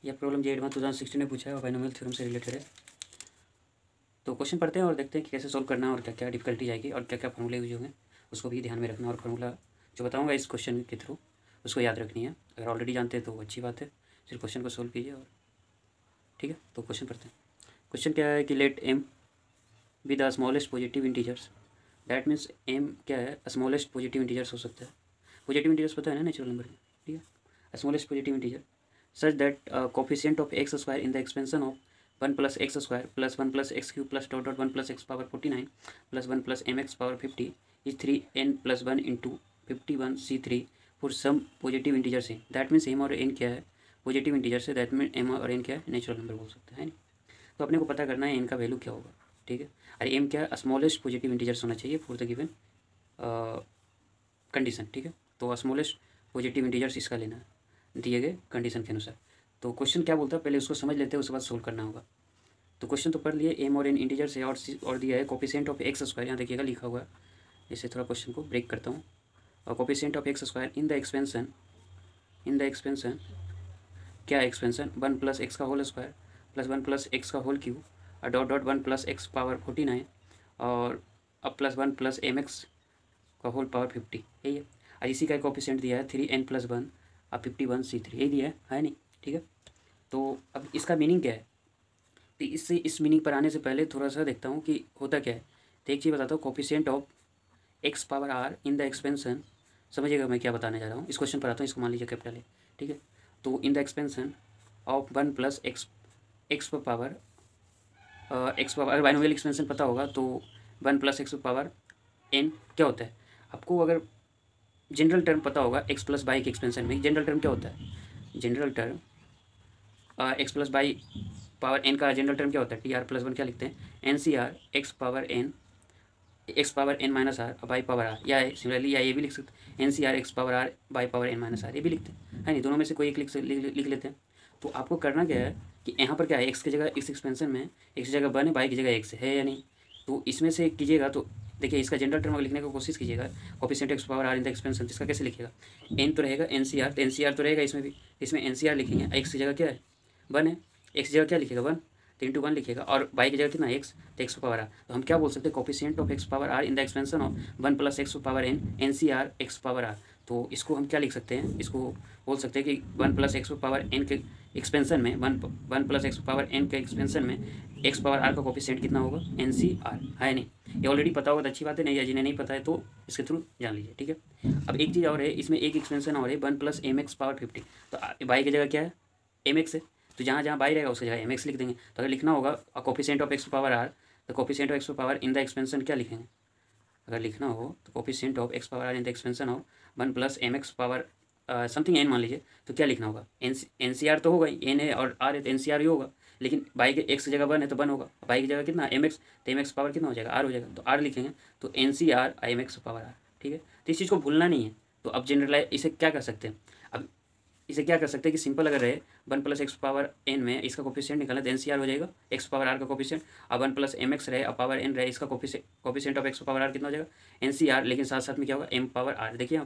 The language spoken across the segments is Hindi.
यह प्रॉब्लम जे एडवांस 2016 में पूछा है और बाइनोमियल थ्योरम से रिलेटेड है। तो क्वेश्चन पढ़ते हैं और देखते हैं कि कैसे सोल्व करना है और क्या क्या डिफिकल्टी आएगी और क्या क्या फॉर्मूले यूज होंगे, उसको भी ध्यान में रखना। और फार्मूला जो बताऊंगा इस क्वेश्चन के थ्रू उसको याद रखनी है। अगर ऑलरेडी जानते हैं तो अच्छी बात है, सिर्फ क्वेश्चन को सोल्व कीजिए और ठीक है। तो क्वेश्चन पढ़ते हैं। क्वेश्चन क्या है कि let M be the smallest positive integers. That means M क्या है, स्मॉलेस्ट पॉजिटिव इंटीजर्स हो सकता है। पॉजिटिव इंटीजर्स पता है ना नेचुरल नंबर में, ठीक है। Smallest positive integer such that coefficient of x square in the expansion of 1 + x² + 1 + x³ + ... 1 + x power 49 + 1 + mx power 50 is 3n + 1 × 51c3 for some positive integer से। दैट मीन्स एम और एन क्या है, पॉजिटिव इंटीजर से। दैट मीन एम और एन क्या है, नेचुरल नंबर बोल सकते हैं नहीं। तो अपने को पता करना है एन का वैल्यू क्या होगा, ठीक है। अरे एम क्या है, स्मॉलेस्ट पॉजिटिव इंटीजर्स होना चाहिए फॉर द गिवन कंडीशन, ठीक है। तो स्मॉलेस्ट पॉजिटिव इंटीजर्स इसका लेना है दिए गए कंडीशन के अनुसार। तो क्वेश्चन क्या बोलता है पहले उसको समझ लेते हैं, उसके बाद सोल्व करना होगा। तो क्वेश्चन तो पढ़ लिए, एम और एन इंटीजर्स है और दिया है कोफिशिएंट ऑफ x²। यहाँ देखिएगा लिखा हुआ है, इससे थोड़ा क्वेश्चन को ब्रेक करता हूँ। और coefficient of x² in the expansion क्या expansion 1 + x² + 1 + x³ ... 1 + x power 49 और अब +1 + mx का होल पावर 50, यही है। और इसी का कोफिशिएंट दिया है 3n + 1 अब 51c3, यही दिया है नहीं, ठीक है। तो अब इसका मीनिंग क्या है, तो इससे इस मीनिंग पर आने से पहले थोड़ा सा देखता हूँ कि होता क्या है। तो एक चीज़ बताता हूँ, coefficient of x⁻r in the expansion, समझिएगा मैं क्या बताने जा रहा हूँ। इस क्वेश्चन पर आता हूँ, इसको मान लीजिए कैपिटल है, ठीक है। तो in the expansion of 1 + x power अगर बाइनोमियल एक्सपेंशन पता होगा तो 1 + x पावर n क्या होता है। आपको अगर जनरल टर्म पता होगा x + y के एक्सपेंशन में जनरल टर्म क्या होता है, general term x + y power n का जनरल टर्म क्या होता है, TR+1 क्या लिखते हैं, NCR x power n -r y power r, या सिमिलरली या ये भी लिख सकते हैं NCR x power r y power n - r, ये भी लिखते हैं, है नहीं। दोनों में से कोई एक लिख लेते हैं। तो आपको करना क्या है कि यहाँ पर क्या है, x की जगह इस एक्सपेंशन में x की जगह 1 है, y की जगह x है या नहीं। तो इसमें से कीजिएगा तो देखिए इसका जनरल टर्म लिखने की कोशिश कीजिएगा, coefficient x power r in the expansion, इसका कैसे लिखिएगा, n तो रहेगा NCR, तो NCR तो रहेगा इसमें भी, इसमें NCR लिखेंगे। x की जगह क्या है 1 है, x की जगह क्या लिखेगा 1, तो इंटू 1 लिखेगा, और y की जगह कितना x, तो x पावर r। तो हम क्या बोल सकते हैं, coefficient of x power r in the expansion of 1 + x power n NCR x power r। तो इसको हम क्या लिख सकते हैं, इसको बोल सकते हैं कि 1 + x पावर n के एक्सपेंशन में 1 + x पावर n के एक्सपेंशन में x पावर r का कोफिशिएंट कितना होगा, NCR, है नहीं। ये ऑलरेडी पता होगा तो अच्छी बात है, नहीं है जिन्हें नहीं पता है तो इसके थ्रू जान लीजिए, ठीक है। अब एक चीज़ और है, इसमें एक एक्सपेंशन और है 1 + mx पावर 50। तो y की जगह क्या है mx है, तो जहाँ जहाँ बाई रहेगा उसकी जगह mx लिख देंगे। तो अगर लिखना होगा coefficient of x power r, तो coefficient of x power in the expansion क्या लिखेंगे, अगर लिखना हो तो coefficient of x power r in the expansion of 1 + mx power something n मान लीजिए, तो क्या लिखना होगा, NCR तो होगा ही, n है और r है तो NCR ही होगा। लेकिन बाई के x की जगह 1 है तो 1 होगा, बाई की जगह कितना mx, तो mx पावर कितना हो जाएगा r हो जाएगा, तो r लिखेंगे, तो NCR mx पावर r, ठीक है। तो इस चीज़ को भूलना नहीं है। तो अब जनरलाइज इसे क्या कर सकते हैं, अब इसे क्या कर सकते हैं कि सिंपल अगर रहे 1 + x पावर n में इसका कोफिशिएंट निकाला तो NCR हो जाएगा x पावर r का कोफिशिएंट। अब 1 + mx रहे और पावर n रहे, इसका coefficient of x power r कितना हो जाएगा NCR, लेकिन साथ साथ में क्या होगा m पावर r। देखिए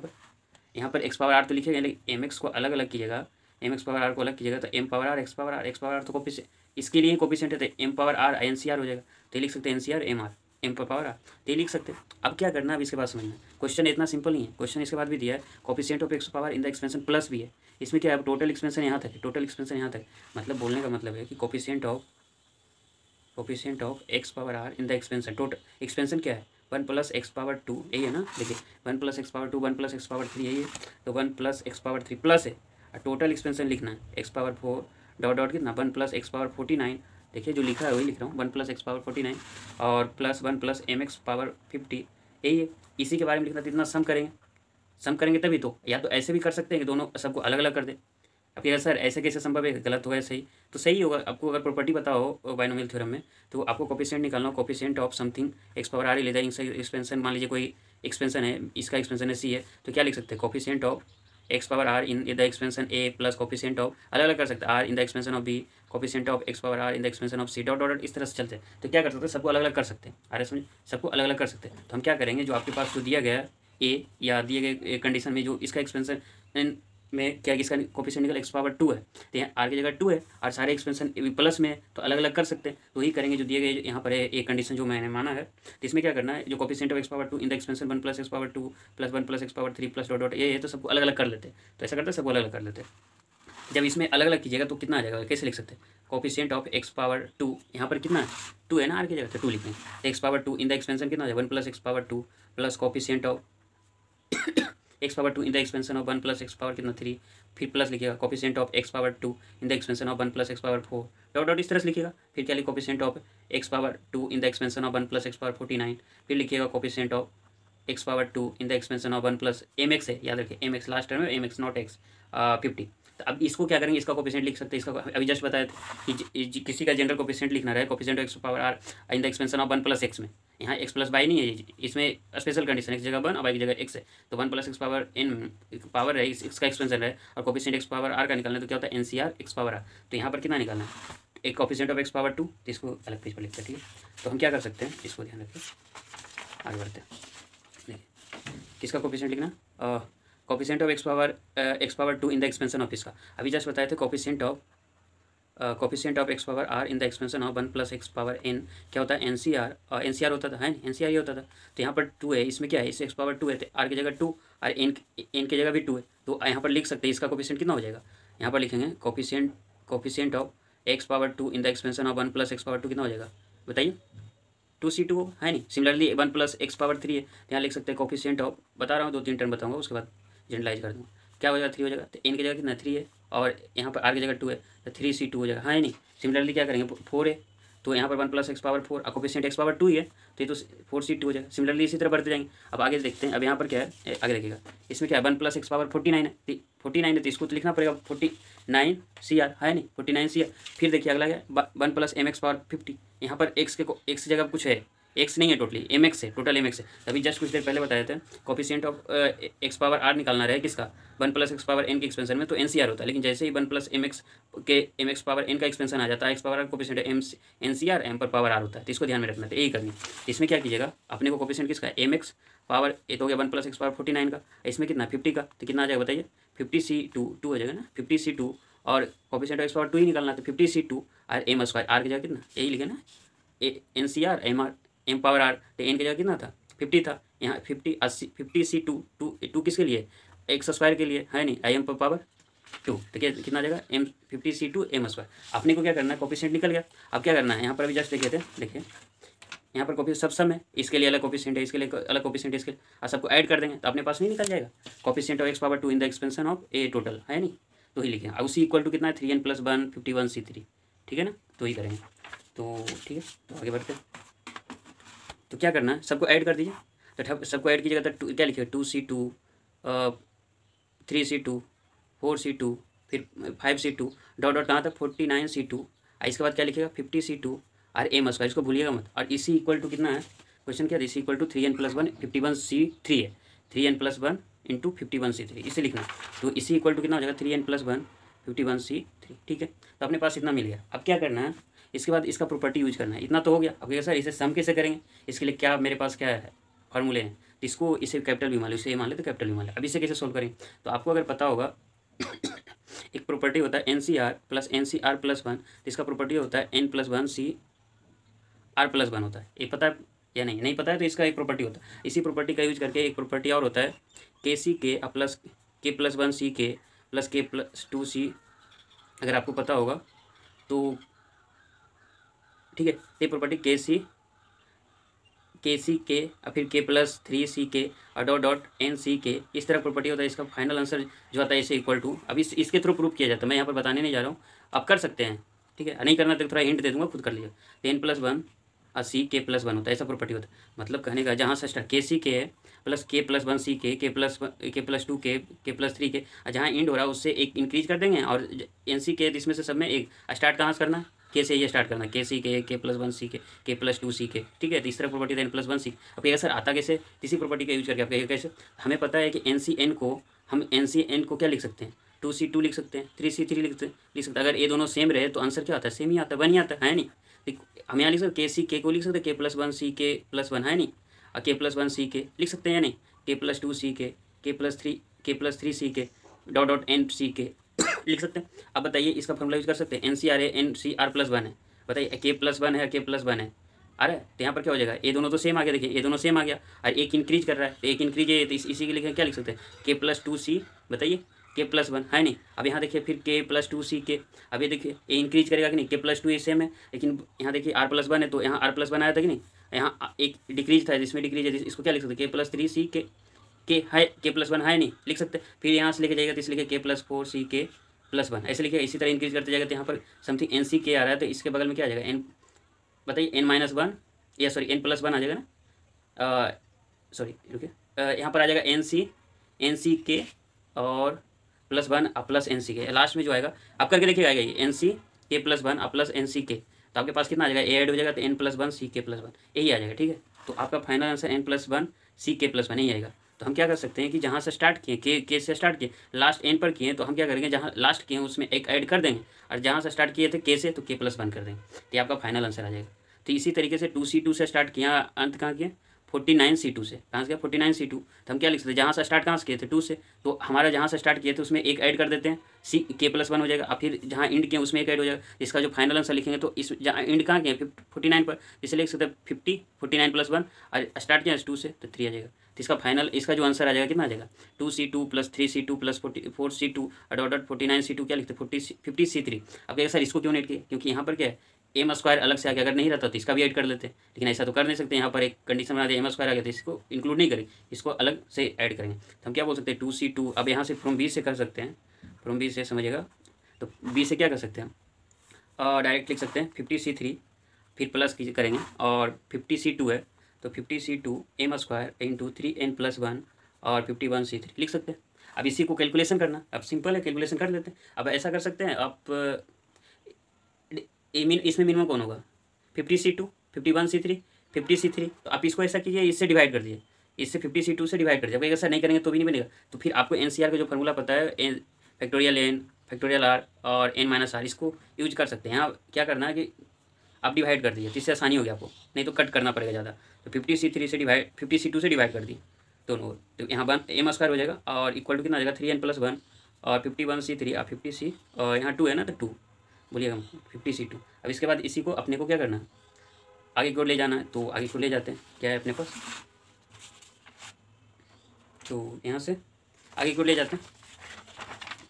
यहाँ पर x पावर r तो लिखेगा, लेकिन mx को अलग अलग कीजिएगा, mx पावर r को अलग कीजिएगा, तो m power r x power r तो कोफिशिएंट इसके लिए कोफिशिएंट है, तो m पावर r NCR हो जाएगा। तो ये लिख सकते हैं NCR mr, m power r, तो ये लिख सकते हैं। अब क्या करना है, अब इसके बाद समझना, क्वेश्चन इतना सिंपल नहीं है। क्वेश्चन इसके बाद भी दिया है coefficient of x power in the expansion plus भी है। इसमें क्या है, टोटल एक्सपेंशन यहाँ तक है, टोटल एक्सपेंशन यहाँ तक, मतलब बोलने का मतलब है कि coefficient of x power r in the expansion, total expansion क्या है 1 + x पावर 2, यही है ना। देखिए 1 + x पावर 2 1 + x पावर 3, यही है। तो 1 + x पावर 3 प्लस है, और टोटल एक्सपेंशन लिखना है x पावर 4 ... कितना 1 + x पावर 49, देखिए जो लिखा है वही लिख रहा हूँ, 1 + x पावर 49 और प्लस 1 + mx पावर 50, यही है। इसी के बारे में लिखना, तो इतना सम करेंगे तभी तो, या तो ऐसे भी कर सकते हैं कि दोनों सबको अलग अलग कर दे। अब यार सर ऐसे कैसे संभव है, गलत होगा सही, तो सही होगा। आपको अगर प्रॉपर्टी पता हो बाइनोमियल थ्योरम में, तो आपको कोफिशिएंट निकालना हो, coefficient of something x power r ले जाए एक्सपेंशन, मान लीजिए कोई एक्सपेंशन है, इसका एक्सपेंशन है c है, तो क्या लिख सकते हैं coefficient of x power r in the expansion a plus coefficient of, अलग अलग कर सकते हैं, r in the expansion of b, coefficient of x power r in the expansion of c ... इस तरह से चलते हैं। तो क्या कर सकते हैं, सबको अलग अलग कर सकते हैं, अरे समझ, सबको अलग अलग कर सकते हैं। तो हम क्या करेंगे, जो आपके पास जो दिया गया a या दिए गए कंडीशन में जो इसका एक्सपेंशन में क्या किसका कोफिशिएंट निकल x⁻2 है, तो यहाँ r की जगह 2 है और सारे एक्सपेंशन प्लस में है तो अलग अलग कर सकते हैं, तो वही करेंगे जो दिए गए यहाँ पर है एक कंडीशन जो मैंने माना है। तो इसमें क्या करना है, जो coefficient of x⁻2 in the expansion 1 + x⁻2 + 1 + x⁻3 plus dot dot ये तो सबको अलग अलग कर लेते हैं। तो ऐसा करते हैं सबको अलग अलग कर लेते हैं। जब इसमें अलग अलग कीजिएगा तो कितना आ जाएगा, कैसे लिख सकते हैं, कोफिशिएंट ऑफ x⁻2 यहाँ पर कितना है 2 है ना, आर की जगह तो 2 लिखें, x⁻2 इन द एक्सपेंशन कितना है 1 + x⁻2 plus coefficient of x⁻2 in the expansion of 1 + x⁻ कितना 3, फिर प्लस लिखिएगा coefficient of x⁻2 in the expansion of 1 + x⁻4 dot dot इस तरह से लिखिएगा। फिर क्या लिखिए coefficient of x⁻2 in the expansion of 1 + x⁻49, फिर लिखिएगा coefficient of x⁻2 in the expansion of 1 + mx है, याद रखिए mx लास्ट टर्म है, mx नॉट x 50। तो अब इसको क्या करेंगे, इसका कोफिशिएंट लिख सकते हैं, इसका अभी जस्ट बताया था कि किसी का जनरल कोफिशिएंट लिखना रहे coefficient of x⁻r in the expansion of 1 + x में, यहाँ x + y नहीं है, इसमें स्पेशल कंडीशन x जगह 1 और y की जगह x है, तो 1 + x⁻n पावर है इसका एक्सपेंशन है और कोफिशिएंट x⁻r का निकालना है तो क्या होता है NCR x⁻r। तो यहाँ पर कितना निकालना है, एक कोफिशिएंट ऑफ x⁻2, तो इसको अलग पेज पर लिखते हैं, ठीक है। तो हम क्या कर सकते हैं, इसको ध्यान रखिए, आगे बढ़ते हैं। देखिए किसका कोफिशिएंट लिखना, coefficient of x⁻2 in the expansion of इसका, अभी जस्ट बताए थे coefficient of x⁻r in the expansion of 1 + x⁻n क्या होता है NCR होता था, है NCR ही होता था। तो यहाँ पर 2 है, इसमें क्या है, इस x⁻2 है तो r की जगह 2 और n की जगह भी 2 है, तो यहाँ पर लिख सकते हैं इसका कोफिशिएंट कितना हो जाएगा, यहाँ पर लिखेंगे coefficient of x⁻2 in the expansion of 1 + x⁻2 कितना हो जाएगा बताइए, 2c2 है नहीं। सिमिलरली 1 + x⁻3 है, यहाँ लिख सकते हैं कोफिशिएंट ऑफ, बता रहा हूँ 2-3 टर्म बताऊँगा उसके बाद जनरलाइज कर दूँगा, क्या हो जाएगा 3 हो जाएगा, तो n की जगह कितना 3 है और यहाँ पर r की जगह 2 है तो 3c2 हो जाएगा, है नहीं। सिमिलरली क्या करेंगे 4 है तो यहाँ पर 1 + x⁻4 और कोफिशिएंट x⁻2 ही है तो ये तो 4c2 हो जाएगा। सिमिलरली इसी तरह बढ़ते जाएंगे। अब आगे देखते हैं, अब यहाँ पर क्या है, आगे देखिएगा इसमें क्या है 1 + x⁻49 है, 49 है तो इसको तो लिखना पड़ेगा 49CR है नहीं, 49CR। फिर देखिए अगला क्या है 1 + mx⁻50, यहाँ पर x की जगह कुछ है, x नहीं है टोटली mx है, टोटल mx है। अभी जस्ट कुछ देर पहले बताए थे कोफिशिएंट ऑफ x⁻r निकालना रहे किसका 1 + x⁻n के एक्सपेंशन में तो NCR होता है, लेकिन जैसे ही 1 + mx के mx⁻n का एक्सपेंशन आ जाता है x⁻r कोफिशिएंट NCR m पर पावर r होता है, तो इसको ध्यान में रखना है। यही करनी है, इसमें क्या कीजिएगा अपने को कोफिशिएंट किसका mx पावर ये तो हो गया 1 + x⁻49 का, इसमें कितना 50 का, तो कितना आ जाएगा बताइए 50c2 2 हो जाएगा ना 50c2 और कोफिशिएंट ऑफ x⁻2 ही निकालना तो 50c2 और m² r की जगह कितना यही लिखे ना NCR m पावर r, तो n की जगह कितना था 50 था, यहाँ 50c2 2 किसके लिए x² के लिए है नहीं im पर पावर 2, तो क्या कितना आ जाएगा m 50c2 m²। अपने को क्या करना है कोफिशिएंट निकल गया। अब क्या करना है यहाँ पर अभी जस्ट देखे थे, देखिए यहाँ पर कोफिशिएंट सब सम है, इसके लिए अलग कोफिशिएंट है, इसके लिए अलग कोफिशिएंट है, इसके और सबको ऐड कर देंगे तो अपने पास नहीं निकल जाएगा coefficient of x⁻2 in the expansion of a total है नहीं, तो ही लिखें और उसी इक्वल टू कितना है 3n + 1 51c3, ठीक है ना, तो ही करेंगे। तो ठीक है, तो आगे बढ़ते हैं। तो क्या करना है सबको ऐड कर दीजिए, तो सबको ऐड कीजिएगा तो क्या लिखिए 2c2 3c2 4c2 फिर 5c2 डॉट डॉट कहाँ तक 49c2 और इसके बाद क्या लिखिएगा 50c2 और m², इसको भूलिएगा मत। और इसी इक्वल टू कितना है क्वेश्चन क्या है, इसी इक्वल टू 3n + 1 51c3 है, 3n + 1 × 51c3 इसे लिखना। तो इसी इक्वल टू कितना हो जाएगा 3n + 1 51c3, ठीक है। तो अपने पास इतना मिल गया। अब क्या करना है इसके बाद इसका प्रॉपर्टी यूज करना है, इतना तो हो गया। अब सर इसे सम कैसे करेंगे, इसके लिए क्या मेरे पास क्या है फॉर्मूले हैं, तो इसको इसे कैपिटल भी मान लो, इसे मान ले तो कैपिटल भी मान ले। अब इसे कैसे सोल्व करेंगे, तो आपको अगर पता होगा एक प्रॉपर्टी होता है NCR + NCR + 1, तो इसका प्रॉपर्टी होता है n + 1 CR + 1 होता है, ये पता है या नहीं, नहीं पता है तो इसका एक प्रॉपर्टी होता है। इसी प्रॉपर्टी का यूज करके एक प्रॉपर्टी और होता है KCK + K + 1 CK + K + 2 C, अगर आपको पता होगा तो ठीक है। ये प्रॉपर्टी KCK और फिर K + 3 CK और डॉट डॉट NCK इस तरह प्रॉपर्टी होता है। इसका फाइनल आंसर जो आता है इसे इक्वल टू, अब इसके थ्रू प्रूव किया जाता है, मैं यहाँ पर बताने नहीं जा रहा हूँ, आप कर सकते हैं, ठीक है। नहीं करना तो थोड़ा हिंट दे दूँगा, खुद कर लीजिए। 10 + 1 और CK + 1 होता है, ऐसा प्रॉपर्टी होता है। मतलब कहने का जहाँ से स्टार्ट KCK है + K + 1 CK K + 2 K + 3 K, जहाँ एंड हो रहा है उससे एक इंक्रीज कर देंगे और NCK इसमें से सब में एक स्टार्ट कहाँ से करना है K से, ये स्टार्ट करना KCK K + 1 CK K + 2 CK, ठीक है। तो इस तरह प्रॉपर्टी n + 1 CK। अब ये सर आता कैसे, इसी प्रॉपर्टी का यूज करके आप कहिए कैसे। हमें पता है कि NCN को क्या लिख सकते हैं 2C2 लिख सकते हैं, 3C3 लिख सकते हैं। अगर ये दोनों सेम रहे तो आंसर क्या आता है, सेम ही आता है, 1 ही आता है नहीं। हम यहाँ लिख सकते KCK को लिख सकते हैं K + 1 CK + 1 है नहीं, और K + 1 CK लिख सकते हैं या नहीं, K + 2 CK K + 3 CK dot dot N C K लिख सकते हैं। अब बताइए इसका फॉर्मूला यूज कर सकते हैं, एन सी आर है, N C R plus one है, बताइए के प्लस वन है, के प्लस वन है, अरे तो यहाँ पर क्या हो जाएगा, ये दोनों तो सेम आ गया, देखिए ये दोनों सेम आ गया, और एक इंक्रीज कर रहा है, तो एक इंक्रीज है, तो इसी के लिए क्या लिख सकते हैं, के प्लस टू सी, बताइए के प्लस वन है नहीं। अब यहाँ देखिए फिर के प्लस टू सी के, अब ये देखिए ये इंक्रीज करेगा कि नहीं, के प्लस टू ये सेम है, लेकिन यहाँ देखिए आर प्लस वन है, तो यहाँ आर प्लस वन आया था कि नहीं, यहाँ एक डिक्रीज था, जिसमें डिक्रीज है, इसको क्या लिख सकते हैं, के प्लस थ्री सी के है, के प्लस वन है नहीं, लिख सकते हैं। फिर यहाँ से लेके जाएगा तो इसलिए लिखे के प्लस फोर सी के प्लस वन, ऐसे लिखे, इसी तरह इंक्रीज करते जाएगा, तो यहाँ पर समथिंग एन सी के आ रहा है, तो इसके बगल में क्या आ जाएगा, एन, बताइए एन माइनस वन, या सॉरी एन प्लस वन आ जाएगा ना, सॉरी रुकिए, यहाँ पर आ जाएगा एन सी के और plus one plus N C K, last में जो आएगा आप करके देखिएगा, आएगा ये N C K plus one plus N C K, तो आपके पास कितना आ जाएगा, ए ऐड हो जाएगा, तो N plus one C K plus one यही आ जाएगा, ठीक है। तो आपका final answer N plus one C K plus one यही आएगा। तो हम क्या कर सकते हैं कि जहाँ से स्टार्ट किए के से स्टार्ट किए, लास्ट एन पर किए, तो हम क्या करेंगे, जहाँ लास्ट किए उसमें एक ऐड कर देंगे, और जहाँ से स्टार्ट किए थे के से, तो के प्लस वन कर देंगे, तो ये आपका फाइनल आंसर आ जाएगा। तो इसी तरीके से 2C2 से स्टार्ट किया, अंत कहाँ किया, 49C2 से, कहाँ से किया 49C2, तो हम क्या लिख सकते हैं, जहाँ से स्टार्ट कहाँ से किए थे 2 से, तो हमारा जहाँ से स्टार्ट किए थे उसमें एक ऐड कर देते हैं, सी के प्लस वन हो जाएगा, और फिर जहाँ इंड किए उसमें एक ऐड हो जाएगा, इसका जो फाइनल आंसर लिखेंगे, तो इस जहाँ इंड कहाँ किए 49 पर, इसे लिख सकते हैं 49 प्लस वन, और स्टार्ट किया 2 से, तो 3 आ जाएगा। तो इसका फाइनल, इसका जो आंसर आ जाएगा कितना आ जाएगा, 2C2 plus 3C2 plus 4C2 dot dot 49C2 क्या लिखते हैं 50C3। अब कहेगा सर इसको क्यों नहीं किए, क्योंकि यहाँ पर क्या है, एम स्क्वायर अलग से आ गया, अगर नहीं रहता तो इसका भी ऐड कर लेते हैं, लेकिन ऐसा तो कर नहीं सकते, यहाँ पर एक कंडीशन बना दिया एम स्क्वायर आ गया, तो इसको इंक्लूड नहीं करें, इसको अलग से ऐड करेंगे। तो हम क्या बोल सकते हैं 2C2, अब यहाँ से फ्रॉम बी से कर सकते हैं, फ्रॉम बी से समझिएगा, तो बी से क्या कर सकते हैं हम, डायरेक्ट लिख सकते हैं 50C3, फिर प्लस करेंगे, और 50C2 है, तो 50C2 M square into 3n plus one और 51C3 लिख सकते हैं। अब इसी को कैलकुलेशन करना, अब सिंपल है, कैलकुलेशन कर लेते हैं। अब ऐसा कर सकते हैं आप, इसमें मिनिमम कौन होगा, 50C2, 51C3, 50C3, तो आप इसको ऐसा कीजिए, इससे डिवाइड कर दीजिए, इससे 50C2 से डिवाइड कर दीजिए। अगर ऐसा नहीं करेंगे तो भी नहीं बनेगा, तो फिर आपको NCR का जो फॉर्मूला पता है, N factorial N factorial R और एन माइनस आर, इसको यूज कर सकते हैं। यहाँ क्या करना है कि आप डिवाइड कर दीजिए, तो इससे आसानी हो गया आपको, नहीं तो कट करना पड़ेगा ज़्यादा। तो 50C3 से डिवाइड 50C2 से डिवाइड कर दी दोनों, तो यहाँ वन एम स्क्वायर हो जाएगा, और इक्वल टू कितना आ जाएगा 3n प्लस वन और 51C3 और 50C, और यहाँ 2 है ना, तो 2 बोलिएगा 50C2। अब इसके बाद इसी को अपने को क्या करना है, आगे की ओर ले जाना है, तो आगे की ओर ले जाते हैं, क्या है अपने पास, तो यहाँ से आगे की ओर ले जाते हैं,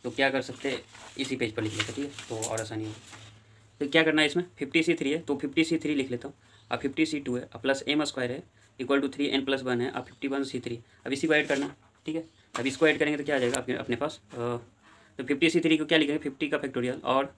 तो क्या कर सकते हैं, इसी पेज पर लिख लेते हैं, ठीक है, तो और आसानी हो। तो क्या करना है, इसमें 50C3 है, तो 50C3 लिख लेता हूँ, अब 50C2 है, प्लस एम स्क्वायर है equal to 3n plus one है, अब 51C3, अब इसी को ऐड करना, ठीक है। अब इसको ऐड करेंगे तो क्या आ जाएगा अपने पास, तो 50C3 को क्या लिखेंगे, 50 का फैक्टोरियल और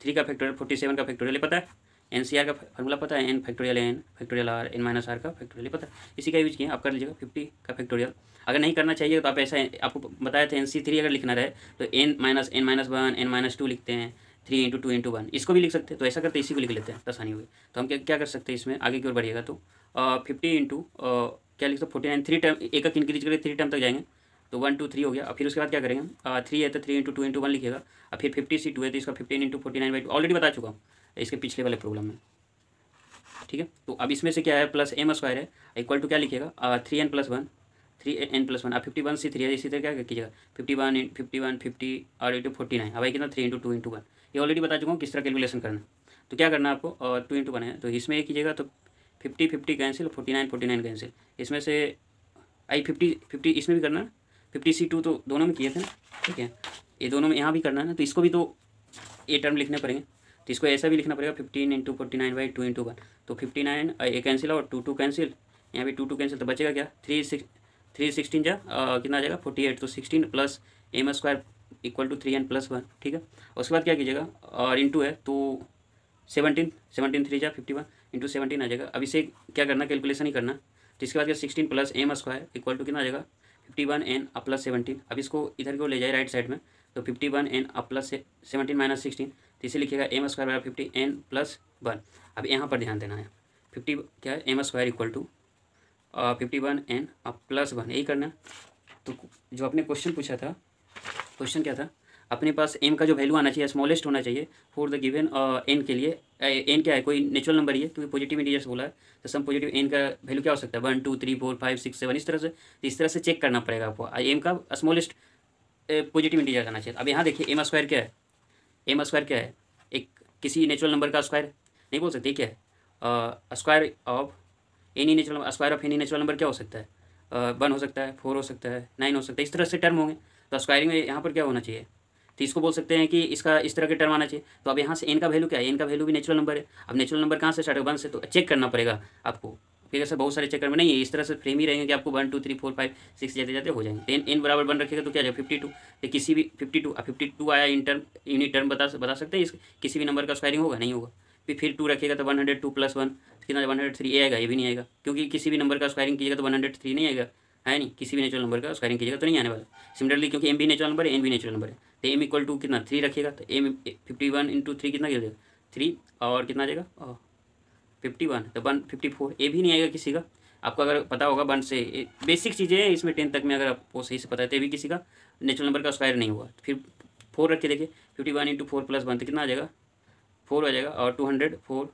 3 का फैक्टोरियल 47 का फैक्टोरियल पता है, NCR का फार्मूला पता है, n factorial R n minus R का फैक्टोरियल पता है, इसी का यूज किए, आप कर लीजिएगा 50 का फैक्टोरियल। अगर नहीं करना चाहिए तो आप ऐसा, आपको बताया था NC3 अगर लिखना रहे तो n माइनस वन n-2 लिखते हैं, 3 इंटू 2 इंटू 1, इसको भी लिख सकते हैं, तो ऐसा करते इसी को लिख लेते हैं, तो आसानी होगी। तो हम क्या कर सकते हैं, इसमें आगे की ओर बढ़िएगा, तो 50 इंटू क्या लिख सकते 49, 3 टर्म एक इंक्रीज करके 3 टर्म तक जाएंगे, तो 1 2 3 हो गया। और फिर उसके बाद क्या करेंगे, 3 है तो 3 इंटू 2 इंटू 1 लिखिएगा, और फिर 50C2 है तो इसका 15 इंटू 49/2 ऑलरेडी बता चुका हूँ इसके पिछले वाले प्रॉब्लम में, ठीक है। तो अब इसमें से क्या है, प्लस एम स्क्वायर है इक्वल टू क्या लिखिएगा 3n plus one 3n plus one, अब 51C3 है, इसी तरह क्या कीजिएगा 51 50 और इंटू 49, अब कितना 3 इंटू 2 इंटू 1, ये ऑलरेडी बता चुका हूँ किस तरह कैलकुलेशन करना। तो क्या करना है आपको, 2 इंटू 1 है, तो इसमें ये कीजिएगा, तो 50 कैंसिल, 49 कैंसिल, इसमें से 50 इसमें भी करना है, 50C2 तो दोनों में किए थे ना, ठीक है, ये दोनों में यहाँ भी करना है ना, तो इसको भी तो ये टर्म लिखने पड़ेंगे, तो इसको ऐसा भी लिखना पड़ेगा 15 इंटू 49/2 इंटू 1, तो 59 ये कैंसिल और 2 कैंसिल, यहाँ भी 2 कैंसिल, तो बचेगा क्या 3 जा कितना आ जाएगा 48, तो 16 plus M square equal to 3n plus one, ठीक है। उसके बाद क्या कीजिएगा, और इंटू है तो 17 3 जा 51 इंटू 17 आ जाएगा। अब इसे क्या करना, कैलकुलेशन ही करना, तो इसके बाद क्या 16 plus M square equal to कितना आ जाएगा 51n प्लस 17। अब इसको इधर को ले जाए राइट साइड में, तो 51n प्लस 17 माइनस 16, तो इसे लिखिएगा एम स्क्वायर बराबर 50n प्लस 1। अब यहाँ पर ध्यान देना है, 50 क्या है M square equal to 51n plus 1, यही करना है। तो जो आपने क्वेश्चन पूछा था, क्वेश्चन क्या था, अपने पास m का जो वैल्यू आना चाहिए स्मॉलेस्ट होना चाहिए फॉर द गिवन n के लिए, n क्या है कोई नेचुरल नंबर ही है, क्योंकि पॉजिटिव इंटीजर्स बोला है, तो सम पॉजिटिव n का वैल्यू क्या हो सकता है 1 2 3 4 5 6 7, इस तरह से चेक करना पड़ेगा आपको m का स्मॉलेस्ट पॉजिटिव इंटीजर आना चाहिए। अब यहाँ देखिए एम स्क्वायर क्या है, एम स्क्वायर क्या है, एक किसी नेचुरल नंबर का स्क्वायर नहीं बोल सकते, क्या है square of any natural, square of any natural number क्या हो सकता है, 1 हो सकता है, 4 हो सकता है, 9 हो सकता है, इस तरह से टर्म होंगे। तो स्क्वायरिंग में यहाँ पर क्या होना चाहिए, तो इसको बोल सकते हैं कि इसका इस तरह के टर्म आना चाहिए। तो अब यहाँ से एन का वैल्यू क्या है, एन का वैल्यू भी नेचुरल नंबर है। अब नेचुरल नंबर कहाँ से स्टार्ट है, 1 से, तो चेक करना पड़ेगा आपको। फिर ऐसे बहुत सारे चेक करने नहीं है, इस तरह से फ्रेम ही रहेंगे कि आपको 1 2 3 4 5 6 जाते जाते हो जाएंगे। एन बराबर 1 रखेगा तो क्या जाएगा 52, तो किसी भी 52 आया इन टर्म, यूनिट टर्म बता सकते हैं, इस किसी भी नंबर का स्क्वायरिंग होगा, नहीं होगा। फिर 2 रखेगा तो 102 + 1 कितना 103 आएगा, ये भी नहीं आएगा, क्योंकि किसी भी नंबर का स्क्वायरिंग कीजिएगा तो 103 नहीं आएगा, है नहीं, किसी भी नेचुरल नंबर का स्क्वायरिंग कीजिएगा तो नहीं आने वाला। सिमिलरली क्योंकि एम भी नेचुरल नंबर है, एन भी नेचुरल नंबर है, तो एम इक्वल टू कितना 3 रखिएगा, तो एम 51 × 3 कितना गिर 3, और कितना आ जाएगा 51, तो 154, ए भी नहीं आएगा किसी का। आपको अगर पता होगा 1 से, बेसिक चीज़ें हैं इसमें 10 तक में, अगर आपको सही से पता है तो भी किसी का नेचुरल नंबर का स्क्वायर नहीं हुआ। फिर 4 रख के देखिए, 51 × 4 + 1 तो कितना आ जाएगा 4 आ जाएगा, और 204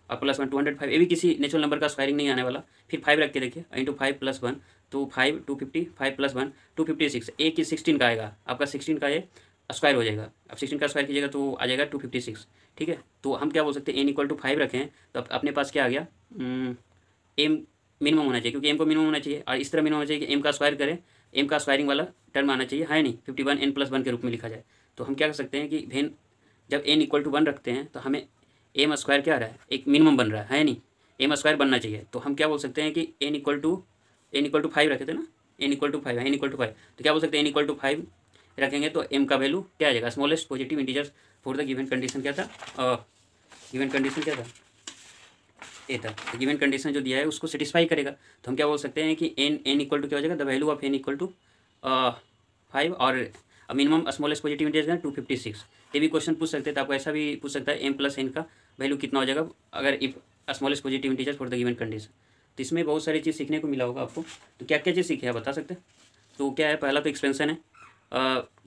और +1 205, ये भी किसी नेचुरल नंबर का स्क्वायरिंग नहीं आने वाला। फिर 5 रख के देखिए, × 5 + 1 तो 5 250, 5 + 1 256, एक की 16 का आएगा आपका, 16 का ये स्क्वायर हो जाएगा। अब 16 का स्क्वायर कीजिएगा तो आ जाएगा 256, ठीक है। तो हम क्या बोल सकते हैं, n = 5 रखें तो अपने पास क्या आ गया, एम मिनिमम होना चाहिए, क्योंकि एम को मिनिमम होना चाहिए, और इस तरह मिनिमम होना चाहिए कि एम का स्क्वायर करें, एम का स्क्वायरिंग वाला टर्म आना चाहिए, है नहीं 51 n + 1 के रूप में लिखा जाए। तो हम क्या कर सकते हैं कि वेन जब n = 1 रखते हैं तो हमें एम स्क्वायर क्या आ रहा है, एक मिनिमम बन रहा है नहीं, एम स्क्वायर बनना चाहिए। तो हम क्या बोल सकते हैं कि n = 5 रखे थे ना, n = 5 है, n = 5, तो क्या बोल सकते हैं n = 5 रखेंगे तो m का वैल्यू क्या आ जाएगा, smallest positive integers for the given condition क्या था, गिवन कंडीशन क्या था, ए था। तो गिवन कंडीशन जो दिया है उसको सेटिस्फाई करेगा, तो हम क्या बोल सकते हैं कि n = क्या हो जाएगा, द वैल्यू ऑफ n = 5, और मिनिमम स्मॉलेस्ट पॉजिटिव इंटीजर 256। ये भी क्वेश्चन पूछ सकते हैं, तो आपको ऐसा भी पूछ सकता है m + n का वैल्यू कितना हो जाएगा अगर if smallest positive integer for the given condition. तो इसमें बहुत सारी चीज़ सीखने को मिला होगा आपको। तो क्या क्या चीज़ सीखे आप बता सकते हैं। तो क्या है, पहला तो एक्सपेंशन है,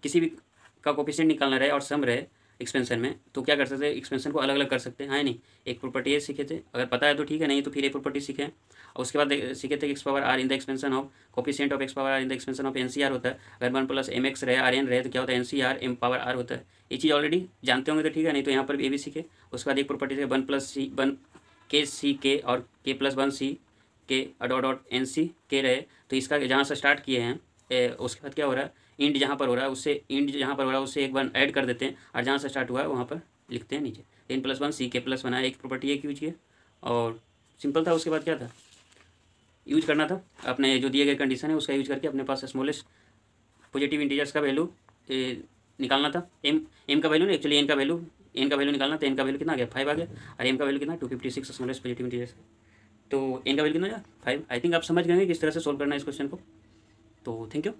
किसी भी का कोफिशिएंट निकालना रहे और सम रहे एक्सपेंशन में, तो क्या कर सकते हैं, एक्सपेंशन को अलग अलग कर सकते हैं, है नहीं। एक प्रॉपर्टी ये सीखे थे, अगर पता है तो ठीक है, नहीं तो फिर एक प्रॉपर्टी सीखे। और उसके बाद सीखे थे x power r in the expansion of coefficient of x power r in the expansion of NCR होता है। अगर 1 + mx रहे Rn रहे तो क्या होता है NCR m पावर r होता है। ये चीज़ ऑलरेडी जानते होंगे तो ठीक है, नहीं तो यहाँ पर भी ये भी सीखे। उसके बाद एक प्रॉपर्टी से 1 + c 1 k c k और k + 1 c k dot NC k रहे, तो इसका जहाँ से स्टार्ट किए हैं उसके बाद क्या हो रहा है, इंड जहाँ पर हो रहा है उससे इंड जहाँ पर हो रहा है उससे एक बार ऐड कर देते हैं, और जहाँ से स्टार्ट हुआ है वहाँ पर लिखते हैं नीचे। 10 + 1 c k + 1 एक प्रॉपर्टी एक यूज किया, और सिंपल था। उसके बाद क्या था, यूज करना था अपने जो दिए गए कंडीशन है उसका यूज करके अपने पास स्मॉलेस्ट पॉजिटिव इंटीजर्स का वैल्यू निकालना था। एम का वैल्यू नहीं, एक्चुअली एन का वैल्यू निकालना था। एन का वैल्यू कितना आ गया 5 आ गया, और एम का वैल्यू कितना 256 स्मॉलेस्ट पॉजिटिव इंटीजर्स। तो एन का वैल्यू कितना आ गया 5। आई थिंक आप समझ गए किस तरह से सोल्व करना है इस क्वेश्चन को। तो थैंक यू।